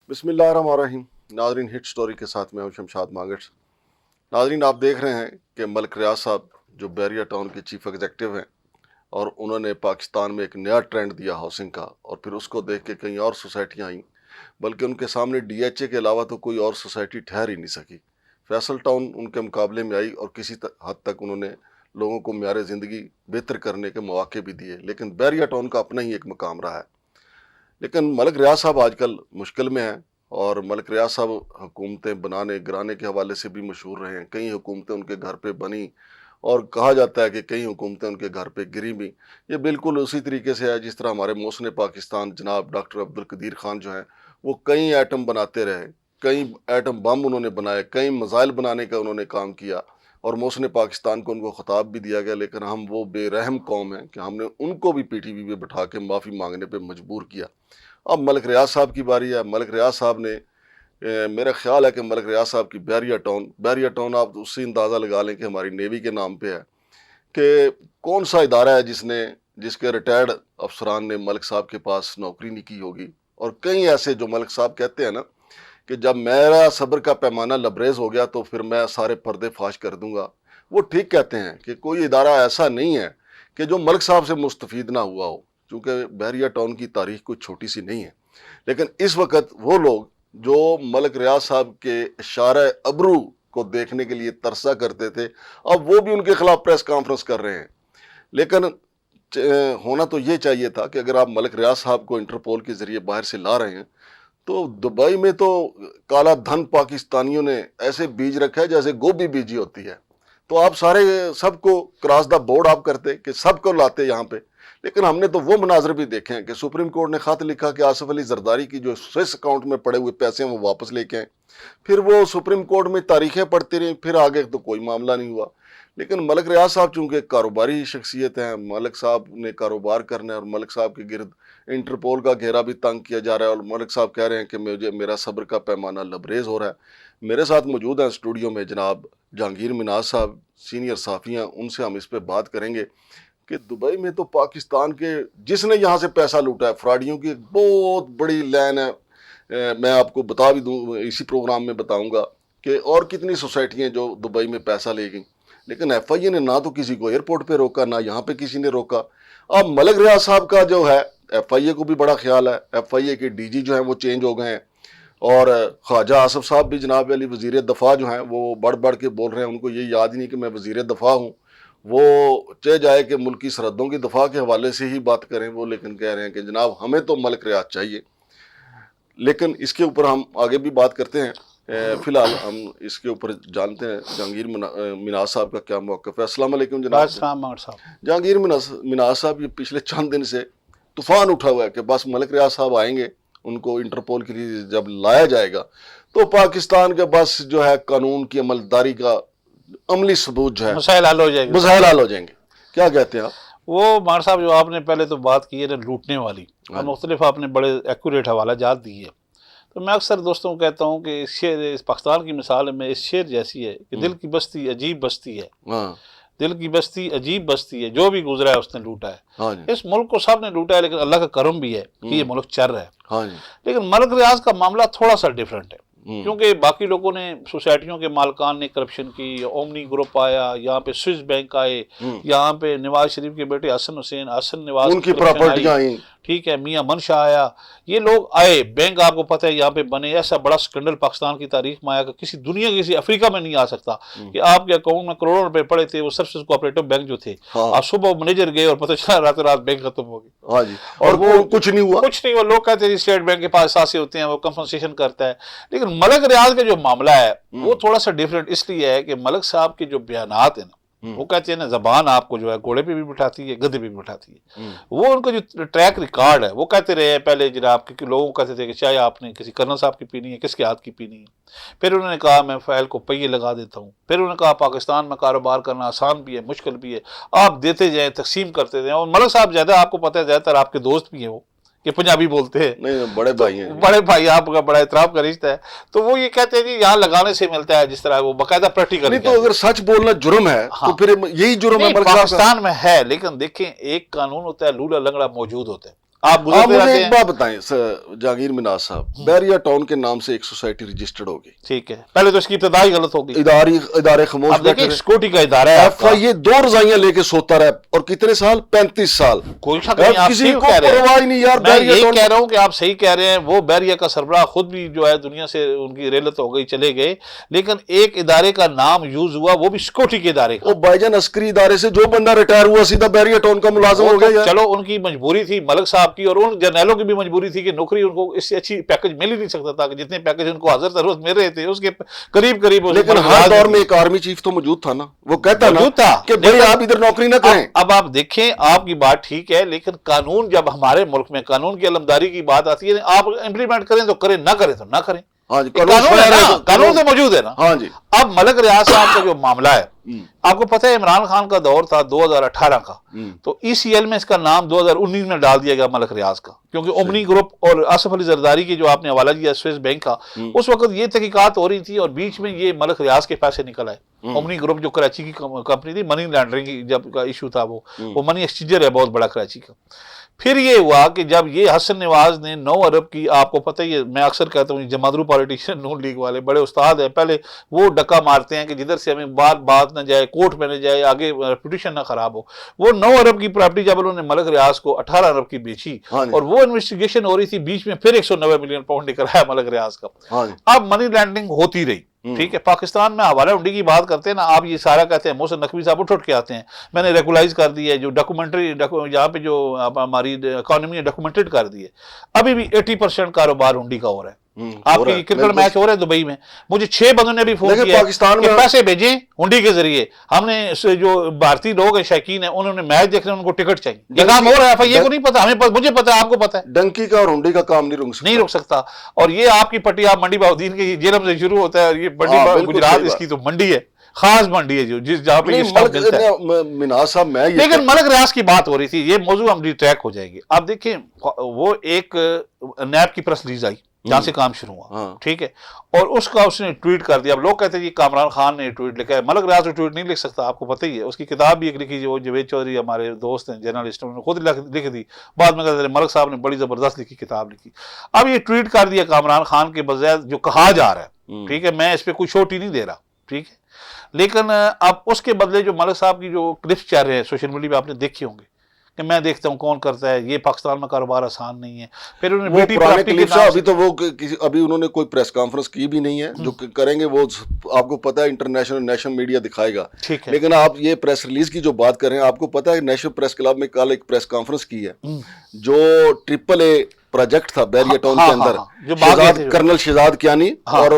بسم اللہ الرحمن الرحیم. ناظرین، ہٹ سٹوری کے ساتھ میں ہوں شمشاد مانگٹ. ناظرین، آپ دیکھ رہے ہیں کہ ملک ریاض صاحب جو بیریا ٹاؤن کے چیف ایگزیکٹو ہیں، اور انہوں نے پاکستان میں ایک نیا ٹرینڈ دیا ہاؤسنگ کا، اور پھر اس کو دیکھ کے کئی اور سوسائٹیاں آئیں، بلکہ ان کے سامنے ڈی ایچ اے کے علاوہ تو کوئی اور سوسائٹی ٹھہر ہی نہیں سکی. فیصل ٹاؤن ان کے مقابلے میں آئی، اور کسی حد تک انہوں نے لوگوں کو معیار زندگی بہتر کرنے کے مواقع بھی دیے، لیکن بیریا ٹاؤن کا اپنا ہی ایک مقام رہا ہے. لیکن ملک ریاض صاحب آج کل مشکل میں ہیں، اور ملک ریاض صاحب حکومتیں بنانے گرانے کے حوالے سے بھی مشہور رہے ہیں. کئی حکومتیں ان کے گھر پہ بنی، اور کہا جاتا ہے کہ کئی حکومتیں ان کے گھر پہ گری بھی. یہ بالکل اسی طریقے سے ہے جس طرح ہمارے محسن پاکستان جناب ڈاکٹر عبدالقدیر خان جو ہیں، وہ کئی ایٹم بناتے رہے، کئی ایٹم بم انہوں نے بنائے، کئی میزائل بنانے کا انہوں نے کام کیا، اور محسن پاکستان کو ان کو خطاب بھی دیا گیا. لیکن ہم وہ بے رحم قوم ہیں کہ ہم نے ان کو بھی پی ٹی وی پہ بٹھا کے معافی مانگنے پہ مجبور کیا. اب ملک ریاض صاحب کی باری ہے. ملک ریاض صاحب نے میرا خیال ہے کہ ملک ریاض صاحب کی بیریا ٹاؤن آپ اس سے اندازہ لگا لیں کہ ہماری نیوی کے نام پہ ہے، کہ کون سا ادارہ ہے جس کے ریٹائرڈ افسران نے ملک صاحب کے پاس نوکری نہیں کی ہوگی. اور کئی ایسے جو ملک صاحب کہتے ہیں نا کہ جب میرا صبر کا پیمانہ لبریز ہو گیا تو پھر میں سارے پردے فاش کر دوں گا. وہ ٹھیک کہتے ہیں کہ کوئی ادارہ ایسا نہیں ہے کہ جو ملک صاحب سے مستفید نہ ہوا ہو، چونکہ بیریا ٹاؤن کی تاریخ کوئی چھوٹی سی نہیں ہے. لیکن اس وقت وہ لوگ جو ملک ریاض صاحب کے اشارہ ابرو کو دیکھنے کے لیے ترسا کرتے تھے، اب وہ بھی ان کے خلاف پریس کانفرنس کر رہے ہیں. لیکن ہونا تو یہ چاہیے تھا کہ اگر آپ ملک ریاض صاحب کو انٹرپول کے ذریعے باہر سے لا رہے ہیں تو دبئی میں تو کالا دھن پاکستانیوں نے ایسے بیج رکھا ہے جیسے گوبھی بیجی ہوتی ہے. تو آپ سب کو کراس دا بورڈ آپ کرتے کہ سب کو لاتے یہاں پہ. لیکن ہم نے تو وہ مناظر بھی دیکھے ہیں کہ سپریم کورٹ نے خط لکھا کہ آصف علی زرداری کی جو سوئس اکاؤنٹ میں پڑے ہوئے پیسے ہیں وہ واپس لے کے آئیں. پھر وہ سپریم کورٹ میں تاریخیں پڑھتی رہیں، پھر آگے تو کوئی معاملہ نہیں ہوا. لیکن ملک ریاض صاحب چونکہ کاروباری شخصیت ہیں، ملک صاحب نے کاروبار کرنا ہے، اور ملک صاحب کے گرد انٹرپول کا گھیرا بھی تنگ کیا جا رہا ہے، اور ملک صاحب کہہ رہے ہیں کہ میرا صبر کا پیمانہ لبریز ہو رہا ہے. میرے ساتھ موجود ہیں اسٹوڈیو میں جناب جہانگیر مناز صاحب، سینئر صحافی ہیں. ان سے ہم اس پہ بات کریں گے کہ دبئی میں تو پاکستان کے جس نے یہاں سے پیسہ لوٹا ہے، فراڈیوں کی ایک بہت بڑی لین ہے. میں آپ کو بتا بھی دوں، اسی پروگرام میں بتاؤں گا کہ اور کتنی سوسائٹیاں جو دبئی میں پیسہ لے گئیں. لیکن ایف آئی اے نے نہ تو کسی کو ایئرپورٹ پہ روکا، نہ یہاں پہ کسی نے روکا. اب ملک ریاض صاحب کا جو ہے، ایف آئی اے کو بھی بڑا خیال ہے. ایف آئی اے کے ڈی جی جو ہیں وہ چینج ہو گئے ہیں، اور خواجہ آصف صاحب بھی جناب علی وزیر دفاع جو ہیں وہ بڑھ کے بول رہے ہیں. ان کو یہ یاد ہی نہیں کہ میں وزیر دفاع ہوں. وہ چاہے جائے کہ ملکی سرحدوں کی دفاع کے حوالے سے ہی بات کریں وہ، لیکن کہہ رہے ہیں کہ جناب ہمیں تو ملک ریاض چاہیے. لیکن اس کے اوپر ہم آگے بھی بات کرتے ہیں. فی الحال ہم اس کے اوپر جانتے ہیں جہانگیر مناز صاحب کا کیا موقف ہے. السلام علیکم جناب. السلام صاحب. جہانگیر مناز صاحب، یہ پچھلے چند دن سے طوفان اٹھا ہوا ہے کہ بس ملک ریاض صاحب آئیں گے، ان کو انٹرپول کے لیے جب لایا جائے گا تو پاکستان کے بس جو ہے قانون کی عملداری کا عملی ثبوت جو ہے مسائل حل ہو جائیں گے. کیا کہتے ہیں آپ؟ وہ مار صاحب جو آپ نے پہلے تو بات کی ہے نا لوٹنے والی، اور مختلف آپ نے بڑے ایکوریٹ حوالہ جات دی ہے. تو میں اکثر دوستوں کو کہتا ہوں کہ اس پاکستان کی مثال میں اس شعر جیسی ہے کہ دل کی بستی عجیب بستی ہے. دل کی بستی عجیب بستی ہے، جو بھی گزرا ہے اس نے لوٹا ہے. اس ملک کو سب نے لوٹا ہے، لیکن اللہ کا کرم بھی ہے کہ یہ ملک چل رہا ہے. لیکن ملک ریاض کا معاملہ تھوڑا سا ڈیفرنٹ ہے، کیونکہ باقی لوگوں نے سوسائٹیوں کے مالکان نے کرپشن کی، اومنی گروپ آیا، یہاں پہ سوئس بینک آئے، یہاں پہ نواز شریف کے بیٹے حسن نواز ان کی پراپرٹیاں آئیں، ٹھیک ہے، میاں منشا آیا، یہ لوگ آئے، بینک آپ کو پتہ ہے یہاں پہ بنے. ایسا بڑا سکنڈل پاکستان کی تاریخ میں آیا کہ کسی دنیا کسی افریقہ میں نہیں آ سکتا کہ آپ کے اکاؤنٹ میں کروڑوں روپے پڑے تھے. وہ سرسز کوآپریٹو بینک جو تھے، آپ صبح منیجر گئے اور پتہ چلا رات رات بینک ختم ہو گئی. اور وہ کچھ نہیں ہوا. لوگ کہتے ہیں اسٹیٹ بینک کے پاس اثاثے ہوتے ہیں، وہ کمپنسیشن کرتا ہے. لیکن ملک ریاض کا جو معاملہ ہے وہ تھوڑا سا ڈیفرنٹ اس لیے ہے کہ ملک صاحب کے جو بیانات ہیں نا، وہ کہتے ہیں نا زبان آپ کو جو ہے گھوڑے پہ بھی بٹھاتی ہے، گدھے پہ بھی بٹھاتی ہے. وہ ان کا جو ٹریک ریکارڈ ہے، وہ کہتے رہے ہیں پہلے جناب کہ لوگوں کہتے تھے کہ چائے آپ نے کسی کرنل صاحب کی پینی ہے، کس کے ہاتھ کی پینی ہے. پھر انہوں نے کہا میں فائل کو پہیے لگا دیتا ہوں. پھر انہوں نے کہا پاکستان میں کاروبار کرنا آسان بھی ہے مشکل بھی ہے، آپ دیتے جائیں تقسیم کرتے جائیں. اور ملک صاحب زیادہ آپ کو پتہ ہے زیادہ تر آپ کے دوست بھی ہیں، وہ کہ پنجابی بولتے ہیں، نہیں بڑے بھائی ہیں، بڑے بھائی آپ کا بڑا احترام کا رشتہ ہے. تو وہ یہ کہتے ہیں جی یہاں لگانے سے ملتا ہے، جس طرح وہ باقاعدہ پریکٹیکل. نہیں تو اگر سچ بولنا جرم ہے تو پھر یہی جرم ہے پاکستان میں ہے. لیکن دیکھیں ایک قانون ہوتا ہے، لولا لنگڑا موجود ہوتا ہے. آپ گزرتے مجھے رہتے ایک ہیں. بات بتائیں جہانگیر مناز صاحب، بحریہ ٹاؤن کے نام سے ایک سوسائٹی رجسٹرڈ ہوگی، ٹھیک ہے، پہلے تو اس کی ابتدائی غلط ہوگی. ادارے خاموش اب دیکھیں بیٹھے رہے. سیکورٹی کا ادارہ ہے آپ ایف کا. آئی اے 2 رضائیاں لے کے سوتا رہا، اور کتنے سال؟ 35 سال. کوئی شک نہیں، آپ کسی صحیح کو کہہ رہے پرواہ ہی نہیں یار. ہیں. میں بحریہ یہی ٹاؤن کہہ رہا ہوں کہ آپ صحیح کہہ رہے ہیں. وہ بحریہ کا سربراہ خود بھی جو ہے دنیا سے ان کی ریلت ہو گئی، چلے گئے، لیکن ایک ادارے کا نام یوز ہوا، وہ بھی سیکورٹی کے ادارے کا. وہ بھائی جان عسکری ادارے سے جو بندہ ریٹائر ہوا سیدھا بحریہ ٹاؤن کا ملازم وہ ہو گیا تو یار. چلو ان کی مجبوری تھی ملک صاحب کی، اور ان جرنیلوں کی بھی مجبوری تھی کہ نوکری ان کو اس سے اچھی پیکج مل ہی نہیں سکتا تھا، کہ جتنے پیکج ان کو حاضر ضرورت مل رہے تھے اس کے قریب لیکن ہر دور میں ایک آرمی چیف تو موجود تھا نا، وہ کہتا نا موجود تھا کہ بھائی آپ ادھر نوکری نہ کریں. اب آپ دیکھیں، آپ کی بات ٹھیک ہے، لیکن قانون جب ہمارے ملک میں قانون کی علمداری کی بات آتی ہے، آپ امپلیمنٹ کریں تو کریں، نہ کریں تو نہ کریں. ہاں جی، قانون ہے نا، قانون تو موجود ہے نا. ہاں جی. اب ملک ریاض صاحب کا جو معاملہ ہے، آپ کو پتہ ہے عمران خان کا دور تھا 2018 کا، تو ای سی ایل میں اس کا نام 2019 میں ڈال دیا گیا ملک ریاض کا، کیونکہ امنی گروپ اور آصف علی زرداری کی جو آپ نے حوالہ دیا سوئس بینک کا، اس وقت یہ تحقیقات ہو رہی تھی، اور بیچ میں یہ ملک ریاض کے پیسے نکل آئے. امنی گروپ جو کراچی کی کمپنی تھی، منی لانڈرنگ کی جب کا ایشو تھا، وہ منی ایکسچینجر ہے بہت بڑا کراچی کا. پھر یہ ہوا کہ جب یہ حسن نواز نے 9 ارب کی، آپ کو پتہ ہی ہے، میں اکثر کہتا ہوں جمادرو پالیٹیشین نون لیگ والے بڑے استاد ہیں، پہلے وہ ڈکا مارتے ہیں کہ جدھر سے ہمیں بات نہ جائے، کورٹ میں نہ جائے، آگے ریپوٹیشن نہ خراب ہو. وہ 9 ارب کی پراپرٹی جب انہوں نے ملک ریاض کو 18 ارب کی بیچی، اور وہ انویسٹیگیشن ہو رہی تھی، بیچ میں پھر 190 ملین پاؤنڈ نکل آیا ملک ریاض کا. اب منی لینڈنگ ہوتی رہی، ٹھیک ہے. پاکستان میں حوالہ ہنڈی کی بات کرتے ہیں نا، آپ یہ سارا کہتے ہیں، محسن نقوی صاحب اٹھ کے آتے ہیں، میں نے ریگولائز کر دیا ہے، جو ڈاکومنٹری یہاں پہ جو ہماری اکانومی نے ڈاکومنٹڈ کر دی ہے. ابھی بھی 80% کاروبار ہنڈی کا ہو رہا ہے. آپ کی کرکٹ میچ ہو رہا ہے دبئی میں، مجھے 6 بندوں نے بھی فون کیا کہ پیسے بھیجیں ہنڈی کے ذریعے. ہم نے جو بھارتی لوگ ہیں، شائقین ہیں، انہوں نے میچ دیکھنے، ان کو ٹکٹ چاہیے. یہ کام ہو رہا ہے، یہ کو نہیں پتا، ہمیں مجھے پتا ہے، آپ کو پتا ہے. ڈنکی کا اور ہنڈی کا کام نہیں رک سکتا. اور یہ آپ کی پٹی، آپ منڈی بہاؤدین کے جیلم سے شروع ہوتا ہے، اور یہ منڈی گجرات اس کی تو منڈی ہے، خاص منڈی ہے جو جہاں پہ یہ سٹاف ملتا ہے. مناز صاحب میں لیکن ملک ریاض کی بات ہو رہی تھی، یہ موضوع ہم ری ٹریک ہو جائے گی. آپ دیکھیں، وہ ایک نیب کی پریس ریلیز آئی جہاں سے کام شروع ہوا، ٹھیک ہے، اور اس کا اس نے ٹویٹ کر دیا. اب لوگ کہتے ہیں یہ کامران خان نے ٹویٹ لکھا ہے، ملک ریاض تو ٹویٹ نہیں لکھ سکتا، آپ کو پتہ ہی ہے. اس کی کتاب بھی ایک لکھی، جو جوید چودھری ہمارے دوست ہیں جرنلسٹ، انہوں نے خود لکھ دی. بعد میں کہتے ہیں ملک صاحب نے بڑی زبردست لکھی کتاب لکھی. اب یہ ٹویٹ کر دیا کامران خان کے بجائے جو کہا جا رہا ہے، ٹھیک ہے، میں اس پہ کوئی چھوٹی نہیں دے رہا، ٹھیک ہے، لیکن اب اس کے بدلے جو ملک صاحب کی جو کلپس چل رہے ہیں سوشل میڈیا پہ، آپ نے دیکھے ہوں گے کہ میں دیکھتا ہوں کون کرتا ہے، یہ پاکستان میں کاروبار آسان نہیں ہے. پھر انہوں نے ابھی انہوں نے کوئی پریس کانفرنس کی بھی نہیں ہے، جو کریں گے وہ آپ کو پتا ہے انٹرنیشنل نیشنل میڈیا دکھائے گا. لیکن آپ یہ پریس ریلیز کی جو بات کر رہے ہیں، آپ کو پتا ہے نیشنل پریس کلب میں کل ایک پریس کانفرنس کی ہے، جو AAA پروجیکٹ تھا بحریہ ٹاؤن کے اندر، کرنل شہزاد کیانی اور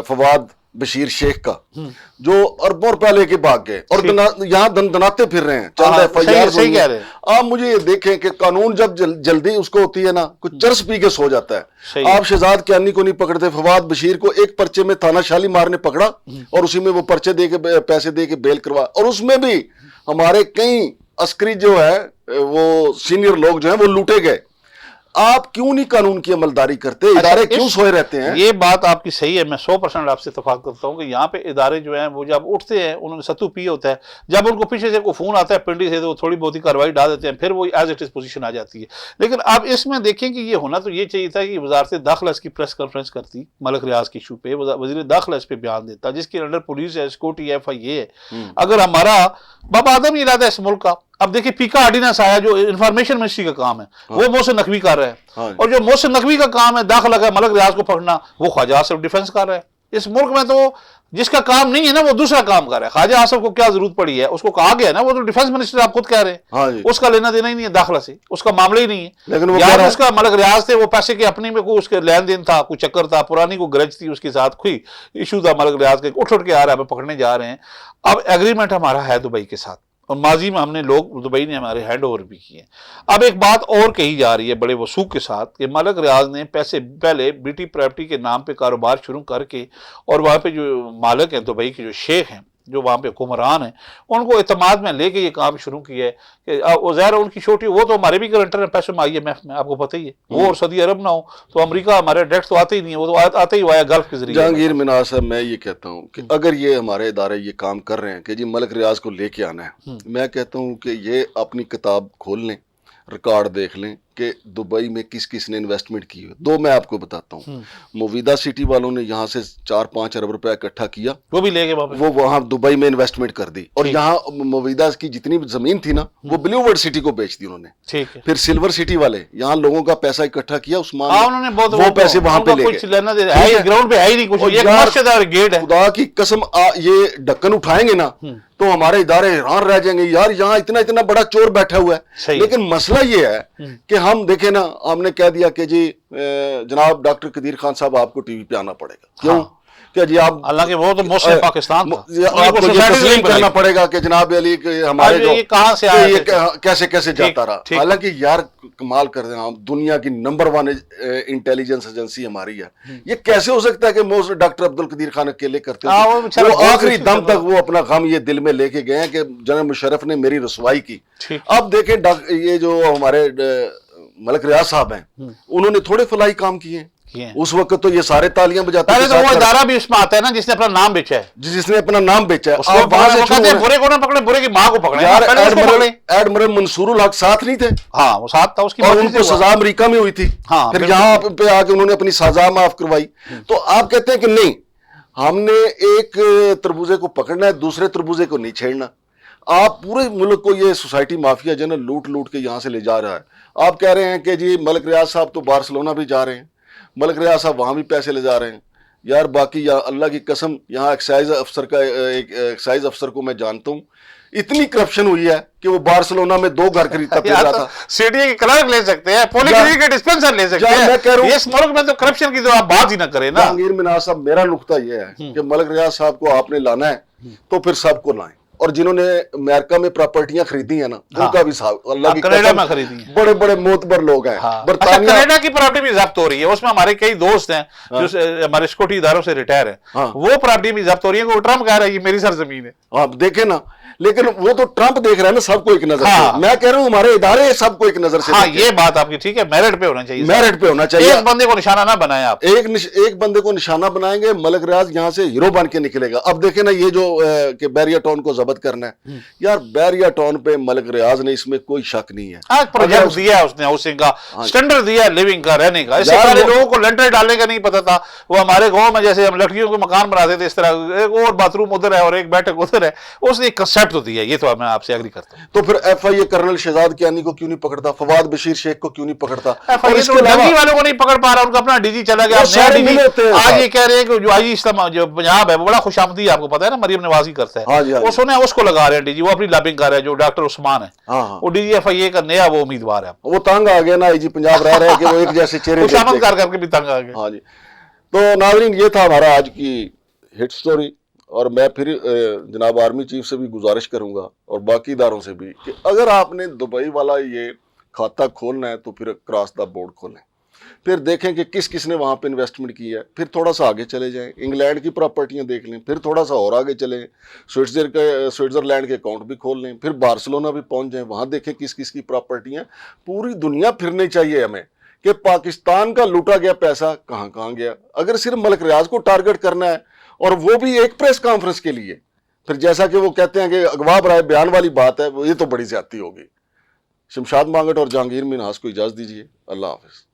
فواد بشیر شیخ کا، جو اربوں روپے لے کے بھاگ گئے اور یہاں دناتے پھر رہے ہیں. چند FIR آپ مجھے یہ دیکھیں کہ قانون جب جلدی اس کو ہوتی ہے نا، کچھ چرس پی کے سو جاتا ہے. آپ شہزاد کیانی کو نہیں پکڑتے، فواد بشیر کو ایک پرچے میں تھانہ شالیمار نے پکڑا، اور اسی میں وہ پرچے دے کے پیسے دے کے بیل کروا، اور اس میں بھی ہمارے کئی عسکری جو ہے وہ سینئر لوگ جو ہیں وہ لوٹے گئے. آپ کیوں نہیں قانون کی عملداری کرتے؟ ادارے کیوں سوئے رہتے ہیں؟ یہ بات آپ کی صحیح ہے، میں 100% آپ سے اتفاق کرتا ہوں کہ یہاں پہ ادارے جو ہیں وہ جب اٹھتے ہیں، انہوں نے ستو پی ہوتا ہے، جب ان کو پیچھے سے کوئی فون آتا ہے پنڈی سے، تو وہ تھوڑی بہت ہی کارروائی ڈال دیتے ہیں، پھر وہ ایز اٹ از پوزیشن آ جاتی ہے. لیکن اب اس میں دیکھیں کہ یہ ہونا تو یہ چاہیے تھا کہ وزارت داخلہ اس کی پریس کانفرنس کرتی ملک ریاض کی ایشو پہ، وزیر داخلہ اس پہ بیان دیتا، جس کے انڈر پولیس ہے، سیکورٹی ہے، FIA ہے. اگر ہمارا باب آدم ہی ارادہ ہے اس ملک کا. اب دیکھیں پیکا آرڈیننس آیا جو انفارمیشن منسٹری کا کام ہے، وہ محسن نقوی کر رہا ہے، اور جو محسن نقوی کا کام ہے داخلہ کا ملک ریاض کو پکڑنا، وہ خواجہ آصف ڈیفنس کر رہا ہے. اس ملک میں تو جس کا کام نہیں ہے نا، وہ دوسرا کام کر رہا ہے. خواجہ آصف کو کیا ضرورت پڑی ہے؟ اس کو کہا گیا نا، وہ تو ڈیفنس منسٹر آپ خود کہہ رہے ہیں، اس کا لینا دینا ہی نہیں ہے داخلہ سے، اس کا معاملہ ہی نہیں ہے. لیکن یا اس کا ملک ریاض تھے، وہ پیسے کے اپنی میں کوئی اس کے لین دین تھا، کوئی چکر تھا، پرانی کوئی گرج تھی اس کے ساتھ، کوئی ایشو تھا ملک ریاض کے، اٹھ کے آ رہا ہے، ہمیں پکڑنے جا رہے ہیں. اب ایگریمنٹ ہمارا ہے دبئی کے ساتھ، اور ماضی میں ہم نے لوگ دبئی نے ہمارے ہینڈ اوور بھی کیے. اب ایک بات اور کہی جا رہی ہے بڑے وثوق کے ساتھ کہ ملک ریاض نے پیسے پہلے بیٹی پراپرٹی کے نام پہ کاروبار شروع کر کے، اور وہاں پہ جو مالک ہیں دبئی کے جو شیخ ہیں، جو وہاں پہ حکمران ہیں، ان کو اعتماد میں لے کے یہ کام شروع کیا ہے. کہ ظاہر ان کی چھوٹی، وہ تو ہمارے بھی گرنٹر ہیں پیسوں میں IMF میں، آپ کو پتہ ہی ہے. وہ اور سعودی عرب نہ ہو تو امریکہ ہمارے ڈیٹ تو آتے ہی نہیں ہے، وہ تو آتے ہی ہوا ہے گلف کے ذریعے. جہانگیر مناز صاحب، میں یہ کہتا ہوں کہ اگر یہ ہمارے ادارے یہ کام کر رہے ہیں کہ جی ملک ریاض کو لے کے آنا ہے، میں کہتا ہوں کہ یہ اپنی کتاب کھول لیں، ریکارڈ دیکھ لیں کہ دبئی میں کس کس نے انویسٹمنٹ کی ہے. دو میں آپ کو بتاتا ہوں. مویدہ سٹی والوں نے یہاں سے 4-5 ارب روپے اکٹھا کیا, وہ بھی لے گئے واپس, وہ وہاں دبئی میں انویسٹمنٹ کر دی, اور یہاں مویدہ کی جتنی زمین تھی نا وہ بلیو ورڈ سٹی کو بیچ دی انہوں نے. ٹھیک ہے. پھر سلور سٹی والے یہاں لوگوں کا پیسہ اکٹھا کیا, عثمان انہوں نے بہت وہ پیسے وہاں پہ لے گئے. گراؤنڈ پہ ہے ہی نہیں کچھ, ایک مسجد اور گیٹ ہے. خدا کی قسم یہ ڈھکن اٹھائیں گے نا تو ہمارے ادارے حیران رہ جائیں گے, یار یہاں اتنا بڑا چور بیٹھا ہوا ہے. لیکن مسئلہ یہ ہے کہ ہم دیکھیں نا, ہم نے کہہ دیا کہ جی جناب ڈاکٹر قدیر خان صاحب آپ کو ٹی وی پہ آنا پڑے گا. کیوں کہ جی آپ, حالانکہ وہ تو مسلم پاکستان تھا, آپ کو یہ تسلیم کرنا پڑے گا کہ جناب علی ہمارے جو کہاں سے آیا, کیسے جاتا رہا. حالانکہ یار کمال کر دیں, ہم دنیا کی نمبر 1 انٹیلیجنس ایجنسی ہماری ہے, یہ کیسے ہو سکتا ہے کہ ڈاکٹر عبد القدیر خان اکیلے کرتے تھے. وہ آخری دم تک وہ اپنا غم یہ دل میں لے کے گئے ہیں کہ جناب مشرف نے میری رسوائی کی. اب دیکھیں یہ جو ہمارے ملک ریاض صاحب ہیں, انہوں نے تھوڑے فلاحی کام کیے ہیں. اس وقت تو یہ سارے تالیاں بجاتے ہیں. پہلے تو وہ ادارہ بھی اس میں آتا ہے نا جس نے اپنا نام بیچا ہے, جس نے اپنا نام بیچا ہے. برے کو نہ پکڑے, برے کی ماں کو پکڑے. ایڈمرل منصور الحق ساتھ نہیں تھے, ہاں وہ ساتھ تھا, اس کی اور ان کو سزا امریکہ میں ہوئی تھی. پھر یہاں پہ آ کے انہوں نے اپنی سزا معاف کروائی. تو آپ کہتے ہیں کہ نہیں, ہم نے ایک تربوزے کو پکڑنا ہے, دوسرے تربوزے کو نہیں چھیڑنا. آپ پورے ملک کو یہ سوسائٹی مافیا جو ہے نا لوٹ کے یہاں سے لے جا رہا ہے. آپ کہہ رہے ہیں کہ جی ملک ریاض صاحب تو بارسلونا بھی جا رہے ہیں, ملک ریاض صاحب وہاں بھی پیسے لے جا رہے ہیں. یار باقی اللہ کی قسم یہاں ایکسائز افسر کو میں جانتا ہوں, اتنی کرپشن ہوئی ہے کہ وہ بارسلونا میں 2 گھر خریدتا پھر تھا. سی ڈی اے کے کلرک لے سکتے ہیں, پولی کلینک کے ڈسپینسر لے سکتے ہیں. میں کہہ رہا ہوں اس ملک میں تو کرپشن کی تو آپ بات ہی نہ کریں نا. جہانگیر مناز صاحب, میرا نقطہ یہ ہے کہ ملک ریاض صاحب کو آپ نے لانا ہے تو پھر سب کو لائیں, اور جنہوں نے امریکہ میں پراپرٹیاں خریدی ہیں نا ان کا بھی صاحب اللہ کی قسم بڑے بڑے معتبر لوگ ہیں. برطانیہ کینیڈا کی پراپرٹی بھی ضبط ہو رہی ہے, اس میں ہمارے کئی دوست ہیں جو ہمارے سیکورٹی اداروں سے ریٹائر ہیں, وہ پراپرٹی بھی ضبط ہو رہی ہے. وہ ٹرمپ کہہ رہا ہے یہ میری سرزمین ہے. آپ دیکھیں نا, لیکن وہ تو ٹرمپ دیکھ رہا ہے نا سب کو ایک نظر سے. میں کہہ رہا ہوں ہمارے ادارے سب کو ایک نظر سے. ہاں یہ بات آپ کی ٹھیک ہے, میرٹ پہ ہونا چاہیے, میرٹ پہ ہونا چاہیے. ایک بندے کو نشانہ نہ بنائیں آپ, ایک بندے کو نشانہ بنائیں گے, ملک ریاض یہاں سے ہیرو بن کے نکلے گا. اب دیکھیں نا یہ جو کہ بیریا ٹاؤن کو ضبط کرنا ہے, یار بیریا ٹاؤن پہ ملک ریاض نے, اس میں کوئی شک نہیں ہے. آج پروجیکٹ دیا ہے اس نے ہاؤسنگ کا, سٹینڈرڈ دیا ہے لیونگ کا, رہنے کا. اس سے پہلے لوگوں کو لینٹر ڈالنے کا نہیں پتا تھا. وہ ہمارے گاؤں میں جیسے ہم لڑکیوں کو مکان بناتے تھے اس طرح, ایک اور باتھ روم ادھر ہے اور ایک بیٹھک ادھر ہے. اس نے ایک کنسیپٹ تو دیا, یہ تو میں آپ سے ایگری کرتا ہوں. تو پھر F I A colonel Shahzad Kiani کو کیوں نہیں پکڑتا, فواد بشیر شیخ کو کیوں نہیں پکڑتا؟ ایف آئی اے تو ڈنگی والوں کو نہیں پکڑ پا رہا, ان کا اپنا ڈی جی چلا گیا. آج یہ کہہ رہے ہیں کہ جو آئی اسلام جو پنجاب ہے وہ بڑا خوش آمدی, آپ کو پتا ہے نا مریم نوازی کرتا ہے, وہ سنے اس کو لگا رہے ہیں ڈی جی. وہ اپنی لابنگ کر رہے ہیں جو ڈاکٹر عثمان ہے, وہ ڈی جی ایف آئی اے کا نیا وہ امیدوار ہے. وہ تنگ آ گیا نا آئی جی پنجاب رہ رہے کہ وہ ایک جیسے چہرے خوش آمد کر کے بھی تنگ آ گئے. ہاں جی. تو ناظرین یہ تھا ہمارا آج کی ہٹ سٹوری, اور میں پھر جناب آرمی چیف سے بھی گزارش کروں گا اور باقی اداروں سے بھی کہ اگر آپ نے دبئی والا یہ کھاتہ کھولنا ہے تو پھر کراس دا بورڈ کھولیں, پھر دیکھیں کہ کس کس نے وہاں پہ انویسٹمنٹ کی ہے. پھر تھوڑا سا آگے چلے جائیں, انگلینڈ کی پراپرٹیاں دیکھ لیں, پھر تھوڑا سا اور آگے چلیں, سوئٹزرلینڈ کے اکاؤنٹ بھی کھول لیں, پھر بارسلونا بھی پہنچ جائیں, وہاں دیکھیں کس کس کی پراپرٹیاں. پوری دنیا پھرنی چاہیے ہمیں کہ پاکستان کا لوٹا گیا پیسہ کہاں کہاں گیا. اگر صرف ملک ریاض کو ٹارگٹ کرنا ہے اور وہ بھی ایک پریس کانفرنس کے لیے, پھر جیسا کہ وہ کہتے ہیں کہ اغوا برائے بیان والی بات ہے, یہ تو بڑی زیادتی ہوگی. شمشاد مانگٹ اور جہانگیر منہاس کو اجازت دیجیے. اللہ حافظ.